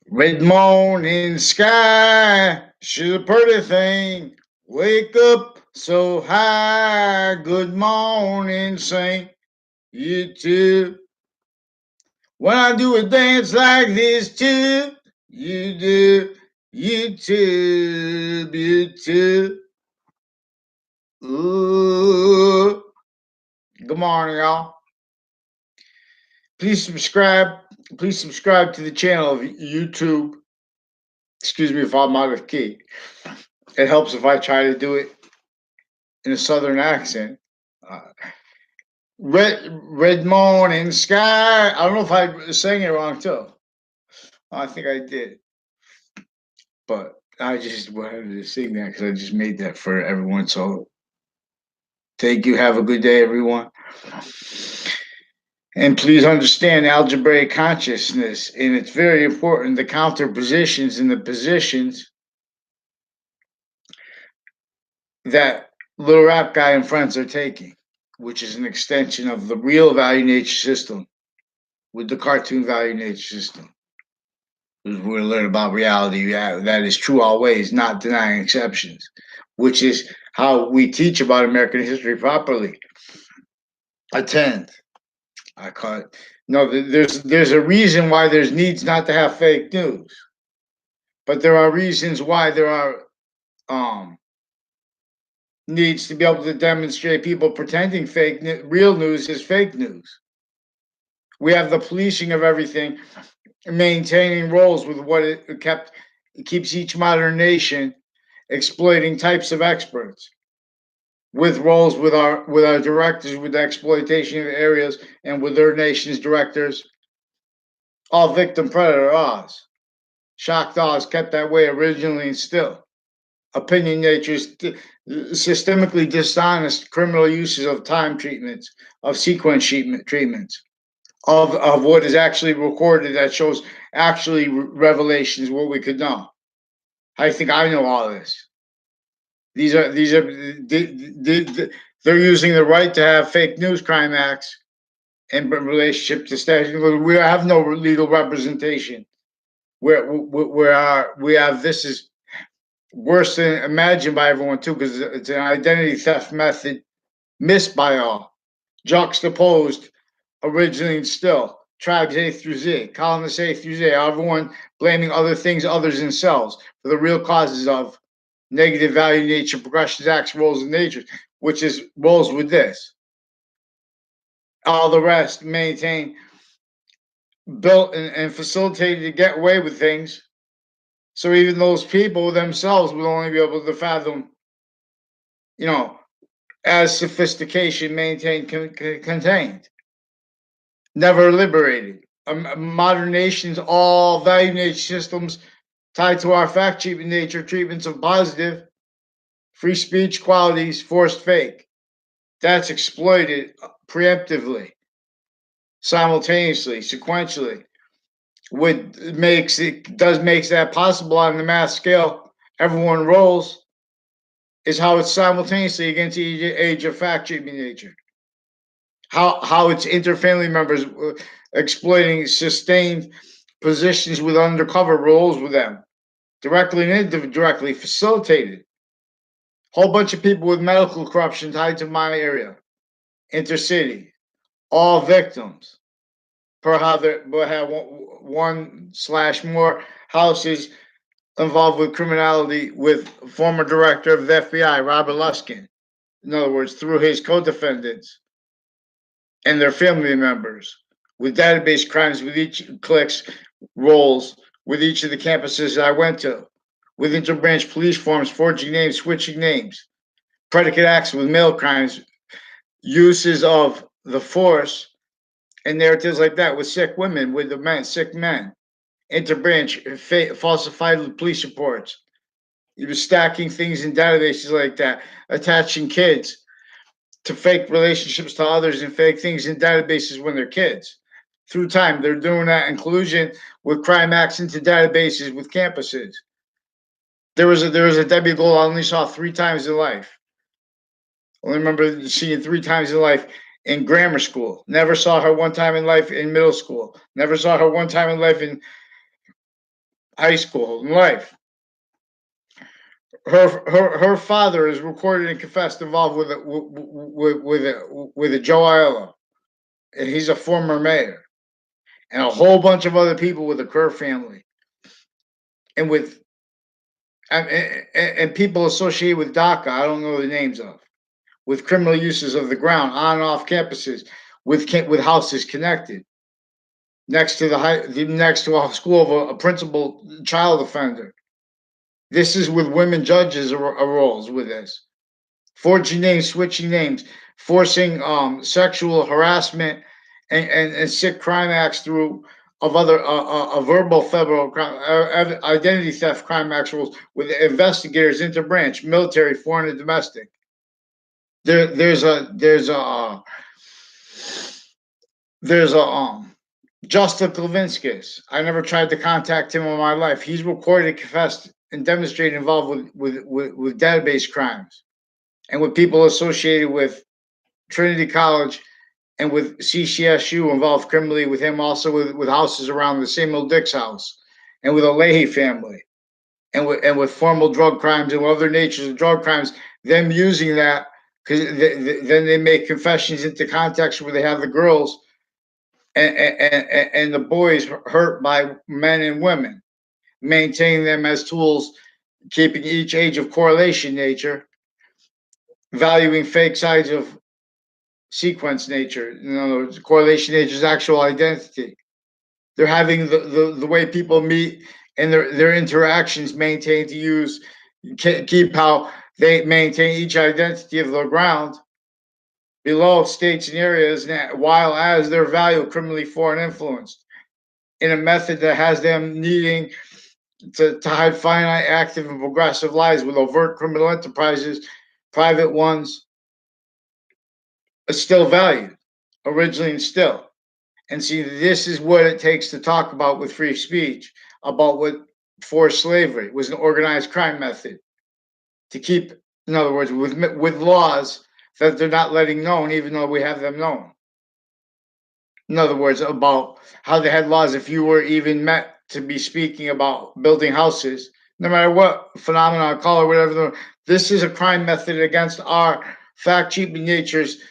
Red morning sky, she's a pretty thing. Wake up so high, good morning, sing. You too. When I do a dance like this too, you do. You too, you too. Ooh. Good morning, y'all. Please subscribe. Please subscribe to the channel of YouTube. Excuse me if I'm out of key. It helps if I try to do it in a southern accent. Uh, red morning sky. I don't know if I sang it wrong too. I think I did, but I just wanted to sing that because I just made that for everyone. So thank you. Have a good day, everyone. And please understand algebraic consciousness, and it's very important the counter positions and the positions that Little Rap Guy and friends are taking, which is an extension of the real value nature system with the cartoon value nature system. We're going to learn about reality. That is true always, not denying exceptions, which is how we teach about American history properly. Attend. I call it. No, there's a reason why there's needs not to have fake news, but there are reasons why there are needs to be able to demonstrate people pretending real news is fake news. We have the policing of everything, maintaining roles with what it keeps each modern nation exploiting types of experts with roles with our directors with exploitation of areas and with their nation's directors, all victim predator Oz. Shocked Oz kept that way originally and still. Opinion natures, systemically dishonest criminal uses of time treatments, of sequence treatments, of what is actually recorded that shows actually revelations what we could know. I think I know all this. These are they're using the right to have fake news crime acts in relationship to statute. We have no legal representation. We have this is worse than imagined by everyone too, because it's an identity theft method missed by all, juxtaposed originally and still. Tribes A through Z, colonists A through Z, everyone blaming other things others themselves for the real causes of negative value nature, progressions, acts, roles, and natures, which is roles with this. All the rest maintain, built and facilitated to get away with things. So even those people themselves will only be able to fathom, you know, as sophistication maintained, contained, never liberated. Modern nations, all value nature systems tied to our fact treatment nature, treatments of positive, free speech qualities, forced fake. That's exploited preemptively, simultaneously, sequentially. What makes that possible on the mass scale, everyone rolls, is how it's simultaneously against the age of fact treatment nature. How it's interfamily members exploiting sustained positions with undercover roles with them, directly and indirectly facilitated. Whole bunch of people with medical corruption tied to my area, intercity, all victims. Per how there but have one slash more houses involved with criminality with former director of the FBI, Robert Luskin. In other words, through his co-defendants and their family members, with database crimes with each clicks roles with each of the campuses I went to, with interbranch police forms, forging names, switching names, predicate acts with mail crimes, uses of the force, and narratives like that with sick women, with the men, sick men, interbranch, falsified police reports. He was stacking things in databases like that, attaching kids to fake relationships to others and fake things in databases when they're kids. Through time, they're doing that inclusion with crime acts into databases with campuses. There was a Debbie Gold I only saw 3 times in life. Only remember seeing 3 times in life in grammar school. Never saw her one time in life in middle school. Never saw her one time in life in high school, in life. Her father is recorded and confessed involved with a Joe Aiello, and he's a former mayor, and a whole bunch of other people with the Kerr family, and and people associated with DACA. I don't know the names of, with criminal uses of the ground on and off campuses, with houses connected next to next to a school of a principal child offender. This is with women judges roles with this. Forging names, switching names, forcing sexual harassment and sick crime acts through of other verbal federal crime, identity theft crime acts rules with investigators, interbranch, military, foreign, and domestic. There's a Justin Levinskis. I never tried to contact him in my life. He's recorded, confessed, and demonstrated involved with database crimes and with people associated with Trinity College and with CCSU involved criminally with him, also with houses around the Samuel Dix house and with the Leahy family and with formal drug crimes and other natures of drug crimes, them using that because then they make confessions into context where they have the girls and the boys hurt by men and women, maintaining them as tools, keeping each age of correlation nature, valuing fake sides of sequence nature. In other words, correlation nature is actual identity. They're having the way people meet and their interactions maintained to use keep how they maintain each identity of the ground below states and areas, while as their value criminally foreign influenced in a method that has them needing to hide finite, active, and progressive lives with overt criminal enterprises, private ones, are still valued, originally and still. And see, this is what it takes to talk about with free speech, about what forced slavery was an organized crime method to keep, in other words, with laws that they're not letting known, even though we have them known. In other words, about how they had laws if you were even meant to be speaking about building houses, no matter what phenomenon, color, whatever. This is a crime method against our fact cheating nature's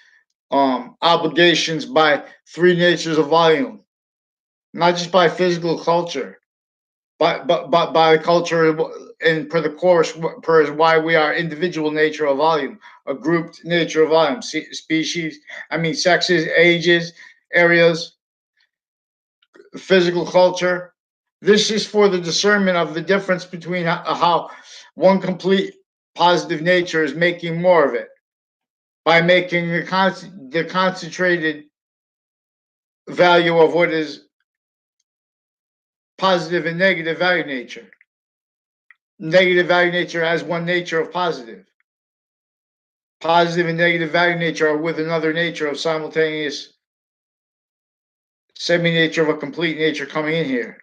obligations by three natures of volume, not just by physical culture, but by culture and per the course per why we are individual nature of volume, a grouped nature of volume, species. I mean, sexes, ages, areas, physical culture. This is for the discernment of the difference between how one complete positive nature is making more of it by making the concentrated value of what is positive and negative value nature. Negative value nature has one nature of positive. Positive and negative value nature are with another nature of simultaneous semi nature of a complete nature coming in here,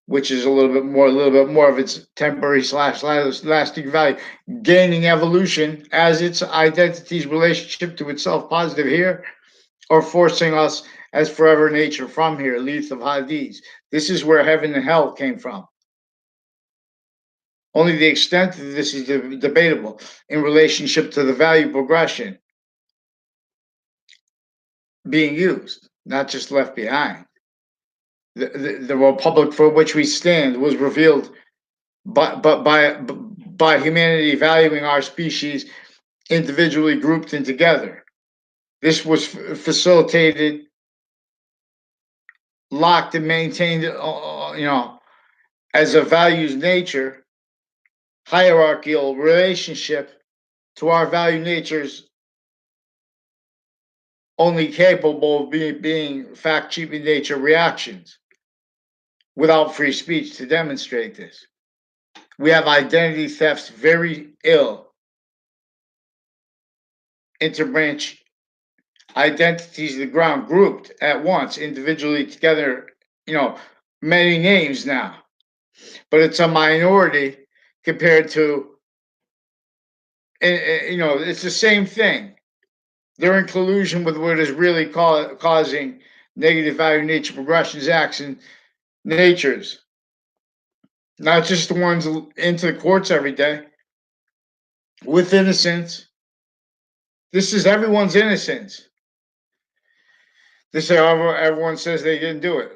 which is a little bit more of its temporary slash lasting value, gaining evolution as its identity's relationship to itself positive here, or forcing us as forever nature from here, Leith of Hades. This is where heaven and hell came from. Only the extent of this is debatable in relationship to the value progression being used, not just left behind. The republic for which we stand was revealed by humanity valuing our species individually grouped and together. This was facilitated, locked, and maintained, as a values nature, hierarchical relationship to our value natures only capable of being fact cheaping nature reactions without free speech to demonstrate this. We have identity thefts very ill, interbranch identities of the ground grouped at once, individually together, many names now. But it's a minority compared to, it's the same thing. They're in collusion with what is really causing negative value nature progressions, acts, and natures. not just the ones into the courts every day with innocence. This is everyone's innocence. They say, oh, everyone says they didn't do it.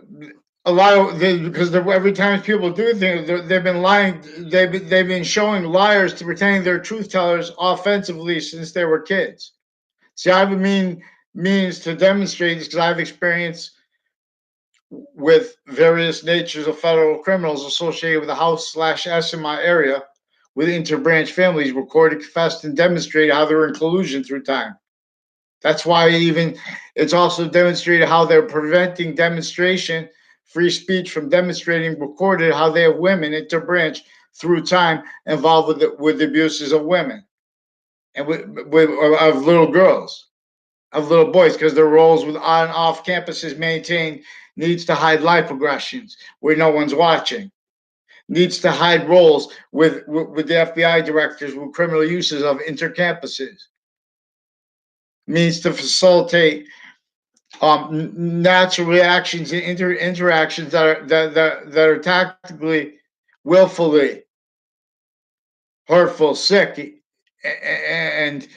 A lot of because every time people do things, they've been lying. They've been showing liars to pretending they're truth tellers offensively since they were kids. See, I have a means to demonstrate this because I've experienced with various natures of federal criminals associated with the House/S in my area with interbranch families recorded, confessed, and demonstrated how they're in collusion through time. That's why it's also demonstrated how they're preventing demonstration, free speech from demonstrating, recorded how they have women interbranch through time involved with abuses of women and of little girls, of little boys, because their roles with on and off campuses maintained needs to hide life progressions where no one's watching, needs to hide roles with the FBI directors with criminal uses of intercampuses, means to facilitate natural reactions and interactions that are tactically, willfully hurtful, sick, and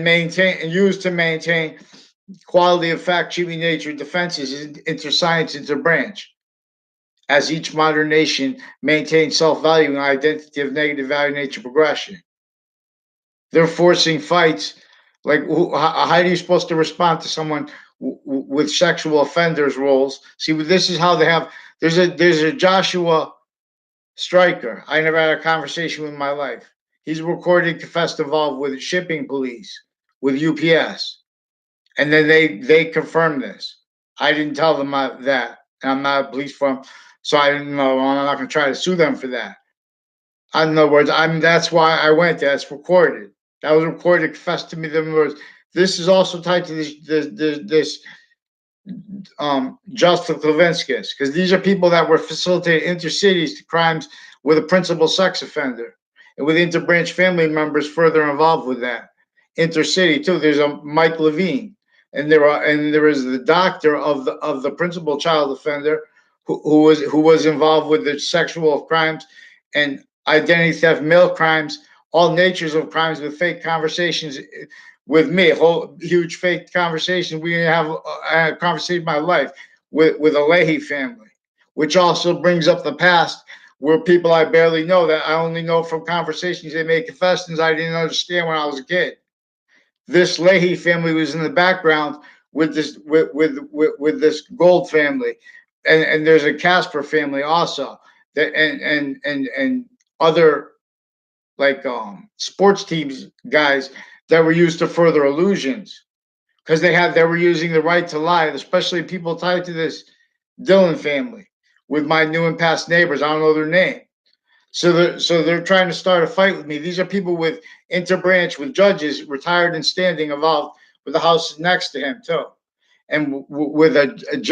maintain and used to maintain quality of fact cheating nature defenses inter-science inter-branch. As each modern nation maintains self-value and identity of negative value nature progression, they're forcing fights. Like, how are you supposed to respond to someone with sexual offenders roles? See, this is how they have. There's a Joshua Stryker. I never had a conversation with in my life. He's recorded, confessed, involved with shipping police, with UPS, and then they confirmed this. I didn't tell them that. I'm not a police firm, so I didn't know. I'm not going to try to sue them for that. In other words, that's why I went there. It's recorded. That was recorded, confessed to me. The words. This is also tied to this Justin Klevinskis, because these are people that were facilitating intercities to crimes with a principal sex offender, and with interbranch family members further involved with that intercity too. There's a Mike Levine, and there is the doctor of the principal child offender who was involved with the sexual crimes and identity theft, mail crimes, all natures of crimes with fake conversations with me, a whole huge fake conversation. We have a conversation in my life with a Leahy family, which also brings up the past where people I barely know that I only know from conversations they make confessions I didn't understand when I was a kid. This Leahy family was in the background with this Gold family, and there's a Casper family also that and other like sports teams guys that were used to further illusions because they were using the right to lie, especially people tied to this Dillon family with my new and past neighbors. I don't know their name. So they're trying to start a fight with me. These are people with interbranch, with judges, retired and standing, involved with the house next to him too, and with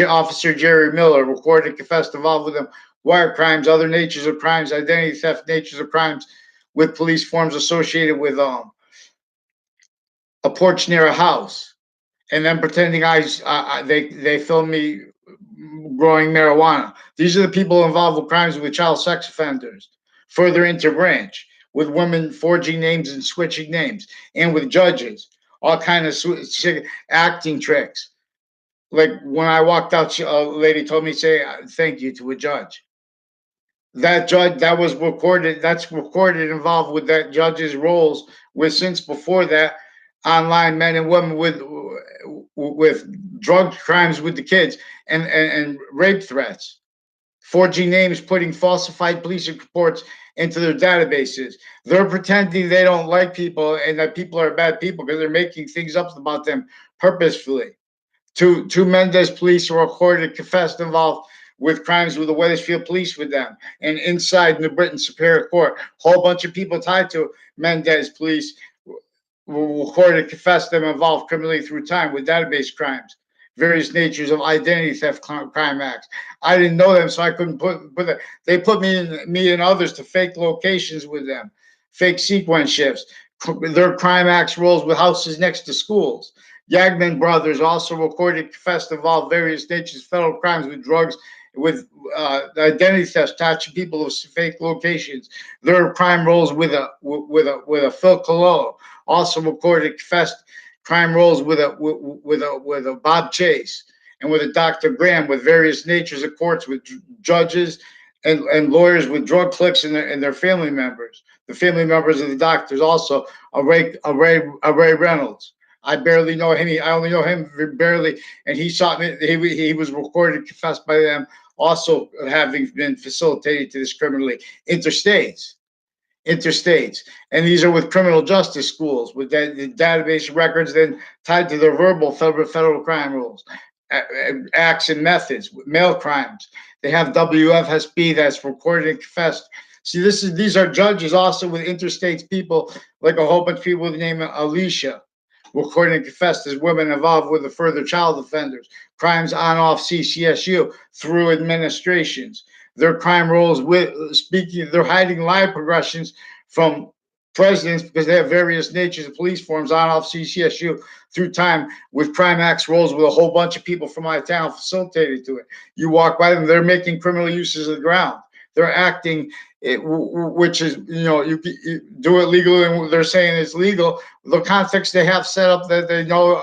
Officer Jerry Miller, recorded, confessed, involved with them, wire crimes, other natures of crimes, identity theft, natures of crimes, with police forms associated with a porch near a house, and then pretending they filmed me growing marijuana. These are the people involved with crimes with child sex offenders. Further interbranch with women forging names and switching names, and with judges, all kind of acting tricks. Like when I walked out, a lady told me to say thank you to a judge. That judge that was recorded. That's recorded involved with that judge's roles with since before that online men and women with drug crimes with the kids and rape threats, forging names, putting falsified police reports into their databases. They're pretending they don't like people and that people are bad people because they're making things up about them purposefully. Two Mendez police were recorded, confessed, involved with crimes with the Wethersfield police with them, and inside New Britain Superior Court, whole bunch of people tied to Mendez police were recorded, confessed, them involved criminally through time with database crimes, various natures of identity theft crime acts. I didn't know them, so I couldn't put it. They put me and others to fake locations with them, fake sequence shifts. Their crime acts roles with houses next to schools. Yagman brothers also recorded confessed to involve various natures of federal crimes with drugs, with identity theft, touching people of fake locations. Their crime roles with a Phil Cololo also recorded confessed crime roles with a Bob Chase and with a Dr. Graham, with various natures of courts, with judges and lawyers, with drug clicks and their family members. The family members of the doctors also, a Ray Reynolds. I barely know him. I only know him barely, and he shot me. He was recorded, confessed by them, also having been facilitated to this criminally interstates, interstates, and these are with criminal justice schools with the database records then tied to their verbal federal crime rules, acts and methods, mail crimes. They have WFSB that's recorded and confessed. See, these are judges also with interstates people, like a whole bunch of people with the name of Alicia, recorded and confessed as women involved with the further child offenders, crimes on off CCSU through administrations. Their crime roles with speaking, they're hiding live progressions from presidents because they have various natures of police forms on off CCSU through time with crime acts roles with a whole bunch of people from my town facilitated to it. You walk by them, they're making criminal uses of the ground. They're acting, which is, you do it legally, and they're saying it's legal. The context they have set up that they know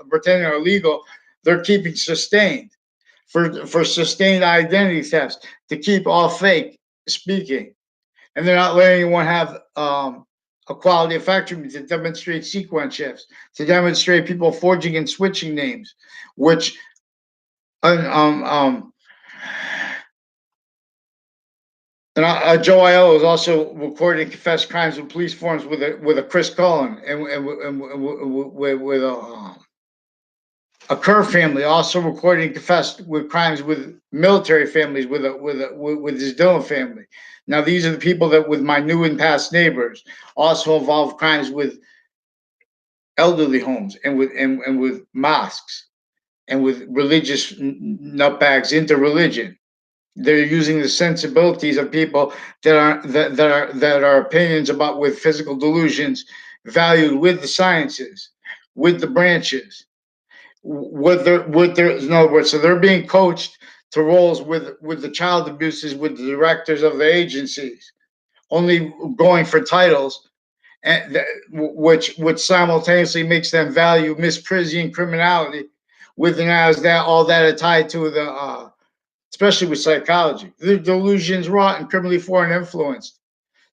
pretending are legal, they're keeping sustained for sustained identity thefts to keep all fake speaking, and they're not letting anyone have a quality of factory to demonstrate sequence shifts, to demonstrate people forging and switching names, which um, um, and Joe Aiello has also recorded and confessed crimes with police forms with a Chris Cullen and with a Kerr family, also recorded and confessed with crimes with military families with his Dillon family. Now these are the people that with my new and past neighbors also involved crimes with elderly homes and with mosques and with religious nutbags into religion. They're using the sensibilities of people that are opinions about with physical delusions valued with the sciences, with the branches, with their in other words, so they're being coached to roles with the child abuses with the directors of the agencies, only going for titles, and which simultaneously makes them value misprision criminality, with and as that all that are tied to the especially with psychology. The delusions wrought and criminally foreign influenced.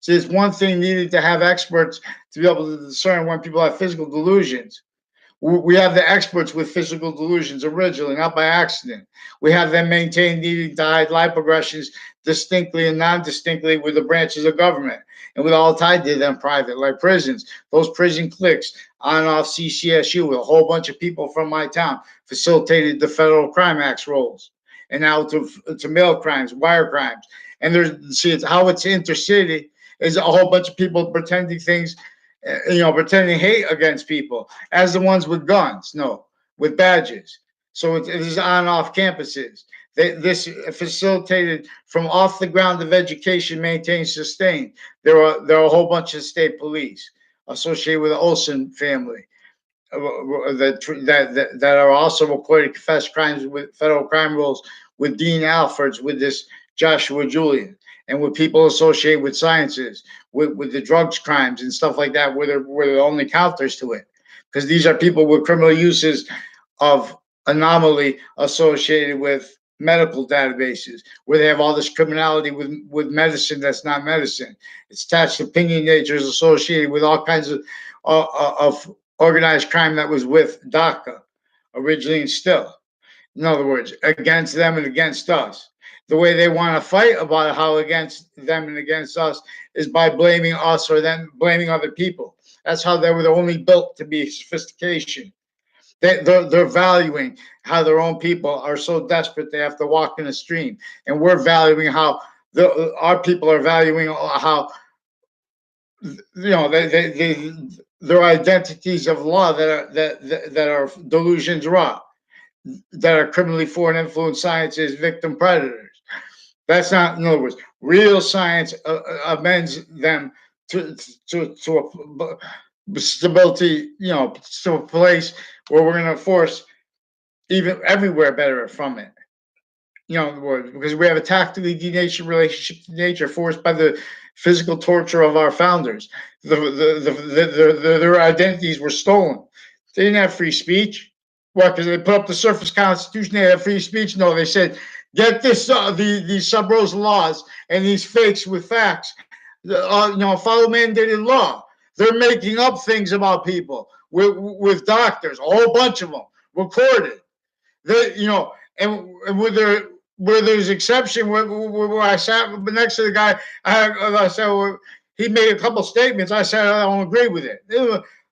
So it's one thing needed to have experts to be able to discern when people have physical delusions. We have the experts with physical delusions originally, not by accident. We have them maintain needing to hide life progressions distinctly and non-distinctly with the branches of government, and with all tied to them private, like prisons. Those prison cliques on and off CCSU with a whole bunch of people from my town facilitated the federal crime acts roles, and now to mail crimes, wire crimes, and there's see it's how it's intercity is a whole bunch of people pretending things, pretending hate against people as the ones with guns, no, with badges. So it is on and off campuses. This facilitated from off the ground of education, maintained, sustained. There are a whole bunch of state police associated with the Olson family that are also recorded confessed crimes with federal crime rules with Dean Alfords, with this Joshua Julian, and with people associated with sciences, with the drugs crimes and stuff like that, where they're only counters to it, because these are people with criminal uses of anomaly associated with medical databases, where they have all this criminality with medicine that's not medicine. It's attached to opinion natures associated with all kinds of organized crime that was with DACA originally and still. In other words, against them and against us. The way they want to fight about how against them and against us is by blaming us or then blaming other people. That's how they were only built to be sophistication. They're valuing how their own people are so desperate they have to walk in a stream, and we're valuing how our people are valuing how their identities of law that are delusions raw, that are criminally foreign influence sciences, victim predators. That's not, in other words, real science amends them to a stability, to a place where we're going to force even everywhere better from it. You know, because we have a tactically denatured relationship to nature forced by the physical torture of our founders. Their identities were stolen. They didn't have free speech. What? Because they put up the surface constitution, they had free speech? No, they said, get this, these sub rosa laws and these fakes with facts. Follow mandated law. They're making up things about people with doctors, a whole bunch of them recorded. And with their where there's exception where I sat next to the guy, I said, well, he made a couple statements. I said I don't agree with it.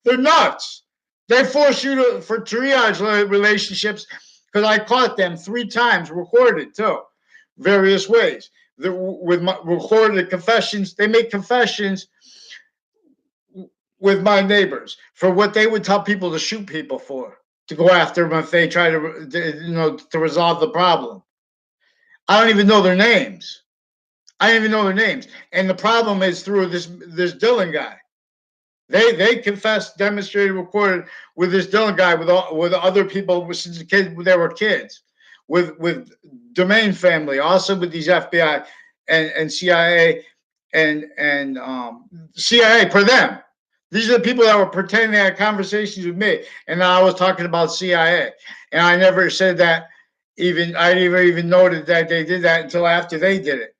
They're nuts. They force you to triage relationships because I caught them 3 times recorded too, various ways. With my recorded confessions, they make confessions with my neighbors for what they would tell people to shoot people for, to go after them if they try to resolve the problem. I don't even know their names. I don't even know their names. And the problem is through this Dillon guy. They confessed, demonstrated, recorded with this Dillon guy with other people since the kids they were kids, with Domain family, also with these FBI and CIA and CIA per them. These are the people that were pretending they had conversations with me, and I was talking about CIA, and I never said that. I never even noted that they did that until after they did it.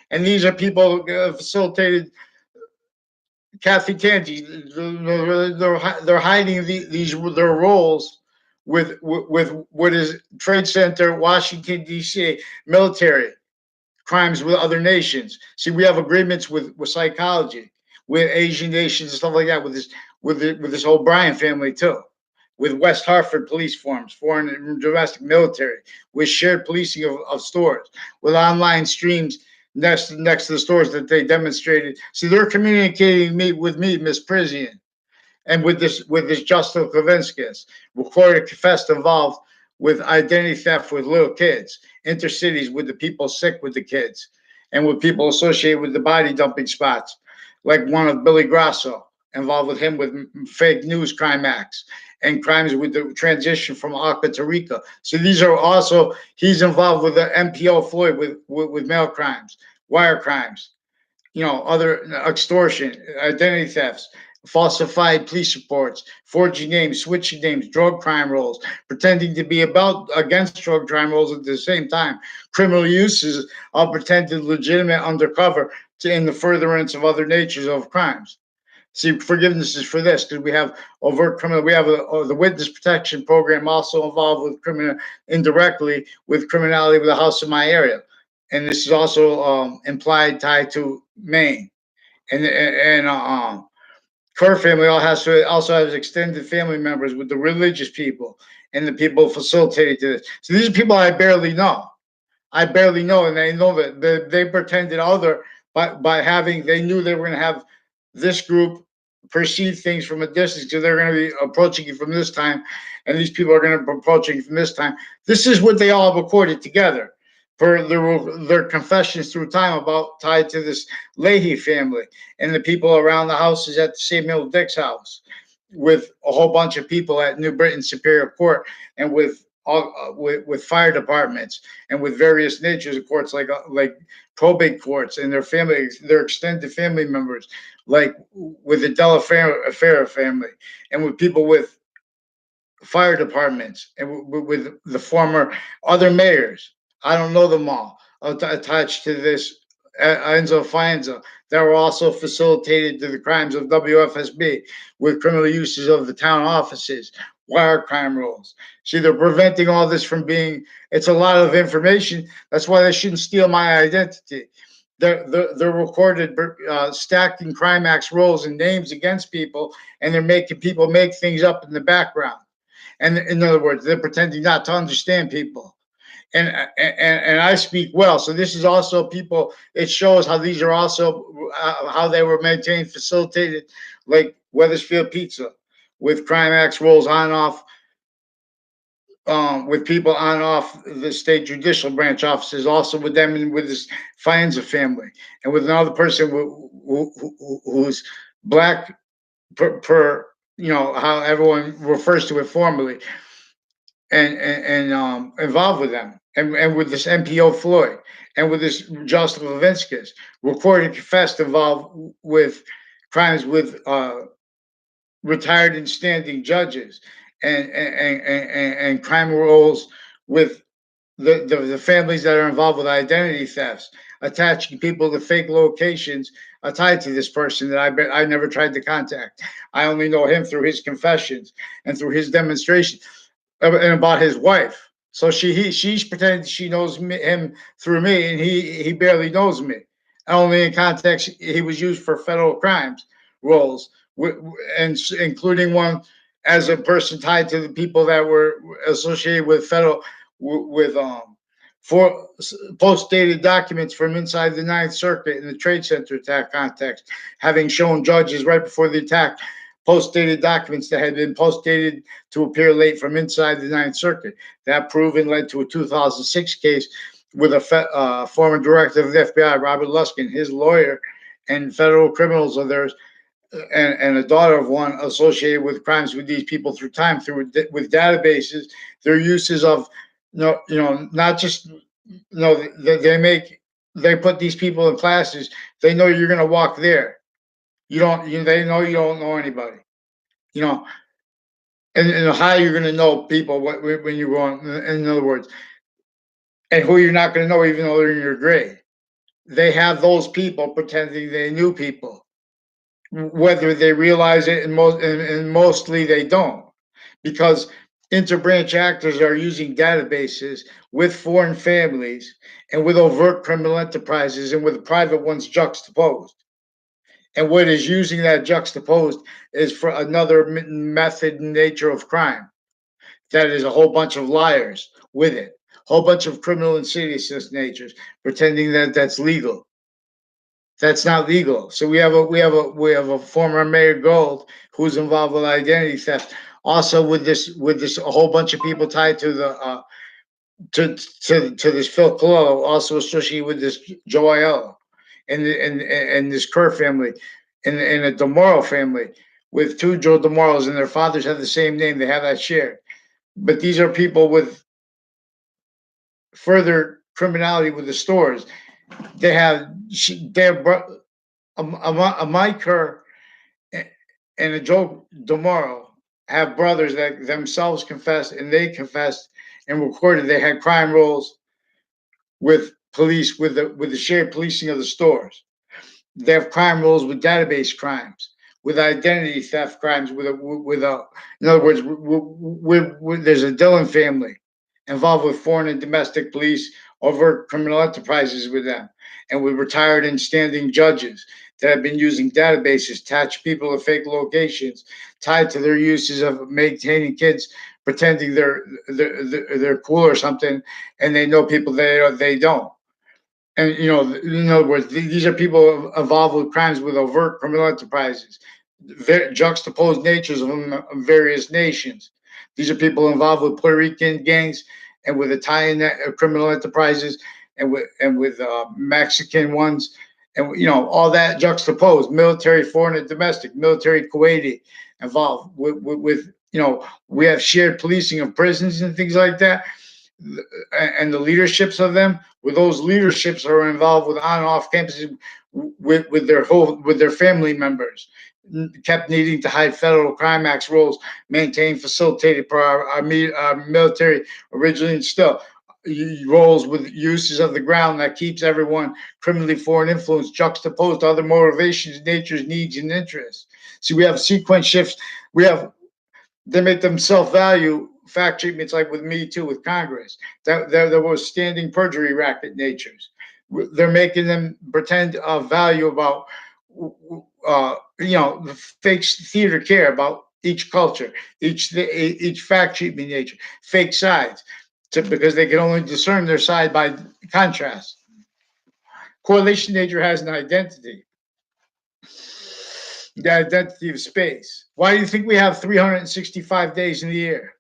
And these are people who facilitated Kathy Tanti. They're hiding their roles with what is Trade Center, Washington D.C. military crimes with other nations. See, we have agreements with psychology, with Asian nations and stuff like that. With this O'Brien family too, with West Hartford police forms, foreign and domestic military, with shared policing of stores, with online streams next to the stores that they demonstrated. See, they're communicating with me, Miss Prizian, and with this Justo Kavinskis, recorded confessed involved with identity theft with little kids, intercities with the people sick with the kids, and with people associated with the body dumping spots, like one of Billy Grasso, involved with him with fake news crime acts and crimes with the transition from Aqua to Rica. So these are also, he's involved with the MPO Floyd with mail crimes, wire crimes, other extortion, identity thefts, falsified police reports, forging names, switching names, drug crime rolls, pretending to be against drug crime rolls at the same time, criminal uses of pretended legitimate undercover in the furtherance of other natures of crimes. See, forgiveness is for this because we have overt criminal. We have the witness protection program also involved with criminal indirectly with criminality with the house in my area, and this is also implied tied to Maine and Kerr family also has extended family members with the religious people and the people facilitated to this. So these are people I barely know. And they know that they pretended by having. They knew they were going to have this group perceive things from a distance because they're going to be approaching you from this time, and these people are going to be approaching you from this time. This is what they all recorded together for their confessions through time about tied to this Leahy family and the people around the houses at the Samuel Dix house, with a whole bunch of people at New Britain Superior Court, and with fire departments and with various natures of courts like probate courts and their extended family members, like with the Della Fera family, and with people with fire departments and with the former other mayors. I don't know them all attached to this Enzo Faenza that were also facilitated to the crimes of WFSB with criminal uses of the town offices, wire crime rolls. See, they're preventing all this from being, it's a lot of information. That's why they shouldn't steal my identity. They're recorded stacking crime acts rolls and names against people, and they're making people make things up in the background. And in other words, they're pretending not to understand people. And I speak well. So this is also people. It shows how these are also how they were maintained, facilitated, like Wethersfield Pizza, with crime acts rolls on and off, with people on and off the state judicial branch offices, also with them and with this Faenza family, and with another person who's black per how everyone refers to it formally, and involved with them, and with this MPO Floyd, and with this Joseph Levinskas, recorded confessed involved with crimes with retired and standing judges, and crime rolls with the families that are involved with identity thefts, attaching people to fake locations tied to this person that I never tried to contact. I only know him through his confessions and through his demonstration, and about his wife. So she's pretending she knows him through me, and he barely knows me. Only in context, he was used for federal crimes roles, and including one as a person tied to the people that were associated with federal with for post dated documents from inside the Ninth Circuit in the Trade Center attack context, having shown judges right before the attack post dated documents that had been post dated to appear late from inside the Ninth Circuit. That proven led to a 2006 case with a former director of the FBI, Robert Luskin, his lawyer, and federal criminals of theirs, and a daughter of one associated with crimes with these people through time, through with databases, their uses of not just they put these people in classes. They know you're going to walk there. You don't. They know you don't know anybody. You know, and how you're going to know people when you go on. In other words, and who you're not going to know even though they're in your grade. They have those people pretending they knew people, whether they realize it, and mostly they don't, because interbranch actors are using databases with foreign families and with overt criminal enterprises and with private ones juxtaposed. And what is using that juxtaposed is for another method and nature of crime. That is a whole bunch of liars with it, a whole bunch of criminal insidiousness natures pretending that that's legal. That's not legal. So we have a former Mayor Gold who's involved with identity theft. Also with this a whole bunch of people tied to the to this Phil Collo, also associated with this Joe Aiello, and this Kerr family, and a Demoro family with two Joe Demoros, and their fathers have the same name. They have that shared. But these are people with further criminality with the stores. They have a Mike Kerr and a Joe Demoro have brothers that themselves confessed, and they confessed and recorded they had crime rolls with police, with the shared policing of the stores. They have crime rolls with database crimes, with identity theft crimes, in other words, there's a Dillon family involved with foreign and domestic police over criminal enterprises with them, and with retired and standing judges that have been using databases to attach people to fake locations tied to their uses of maintaining kids, pretending they're cool or something, and they know people they don't. And in other words, these are people involved with crimes with overt criminal enterprises, juxtaposed natures of various nations. These are people involved with Puerto Rican gangs and with Italian criminal enterprises, and with Mexican ones, and all that juxtaposed, military, foreign and domestic, military, Kuwaiti involved with we have shared policing of prisons and things like that, and the leaderships of them, where those leaderships are involved with on and off campuses with their family members, kept needing to hide federal crime acts roles, maintained, facilitated for our military originally, and still roles with uses of the ground that keeps everyone criminally foreign influence juxtaposed to other motivations, natures, needs, and interests. See, we have sequence shifts. They make them self-value fact treatments, like with Me Too, with Congress. There was standing perjury racket natures. They're making them pretend value about fake theater care about each culture, each fact treatment nature, fake sides, because they can only discern their side by contrast. Correlation nature has an identity, the identity of space. Why do you think we have 365 days in the year?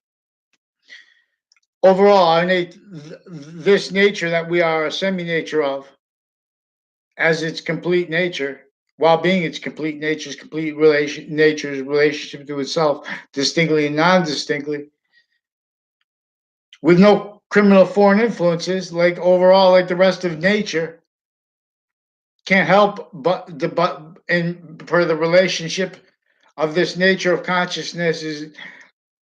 Overall, this nature that we are a semi nature of, as its complete nature, while being its complete nature's nature's relationship to itself, distinctly and non-distinctly, with no criminal foreign influences, like overall, like the rest of nature, can't help but and per the relationship of this nature of consciousness is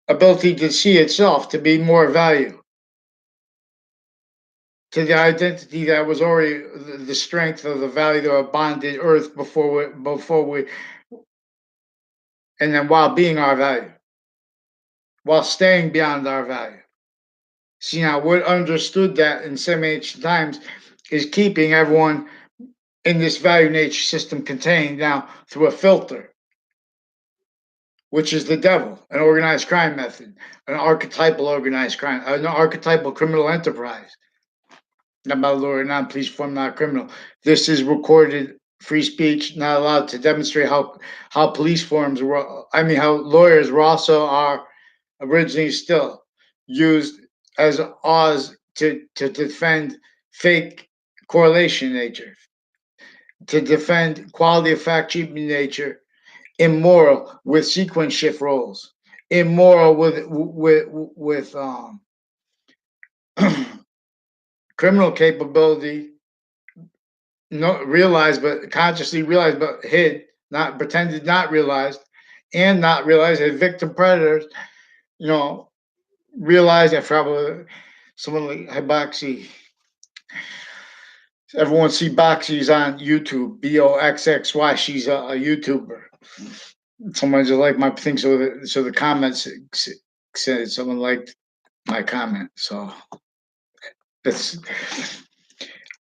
ability to see itself to be more value to the identity that was already the strength of the value of a bonded earth before we and then while being our value, while staying beyond our value. See, now what understood that in some ancient times is keeping everyone in this value nature system contained now through a filter, which is the devil, an organized crime method, an archetypal organized crime, an archetypal criminal enterprise. Not by law, not police form, not criminal. This is recorded free speech, not allowed to demonstrate how police forms were. I mean, how lawyers were also are originally still used as Oz to defend fake correlation nature, to defend quality of fact treatment nature, immoral with sequence shift roles, immoral with criminal capability, no realized but consciously realized but hid, not pretended not realized, and not realized as victim predators, you know, realized that probably someone like Hibaxi. Everyone see Boxy's on YouTube, BOXXY. She's a YouTuber. Someone just liked my thing, so the comments said someone liked my comment. So that's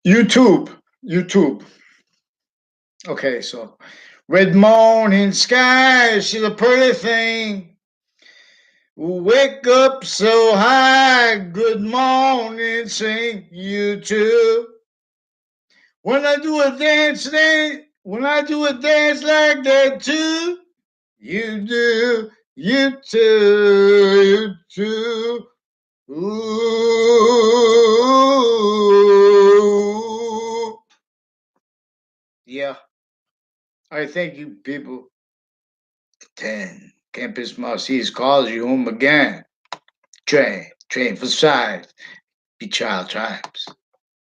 YouTube. YouTube. Okay, so red morning sky, she's a pretty thing. Wake up so high, good morning, sing YouTube. When I do a dance, when I do a dance like that too, you do, you too, you too. Ooh. Yeah. All right, thank you, people. 10. Campus Marcy's calls you home again. Train for size. Be child tribes.